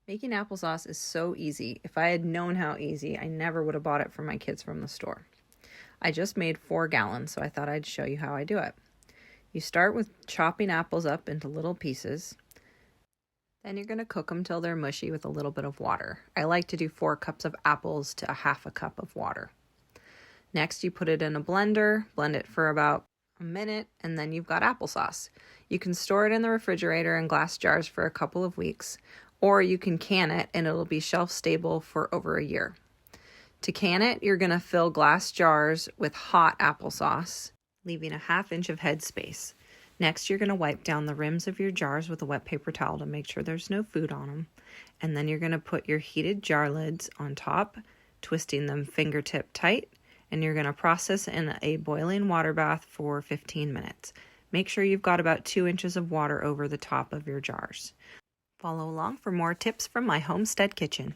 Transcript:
Making applesauce is so easy. If I had known how easy, I never would have bought it for my kids from the store. I just made 4 gallons, so I thought I'd show you how I do it. You start with chopping apples up into little pieces. Then you're going to cook them till they're mushy with a little bit of water. I like to do 4 cups of apples to a half a cup of water. Next, you put it in a blender, blend it for about a minute, and then you've got applesauce. You can store it in the refrigerator in glass jars for a couple of weeks, or you can can it and it'll be shelf stable for over a year. To can it, you're going to fill glass jars with hot applesauce, leaving a ½ inch of head space. Next, you're going to wipe down the rims of your jars with a wet paper towel to make sure there's no food on them. And then you're going to put your heated jar lids on top, twisting them fingertip tight, and you're going to process in a boiling water bath for 15 minutes. Make sure you've got about 2 inches of water over the top of your jars. Follow along for more tips from my homestead kitchen.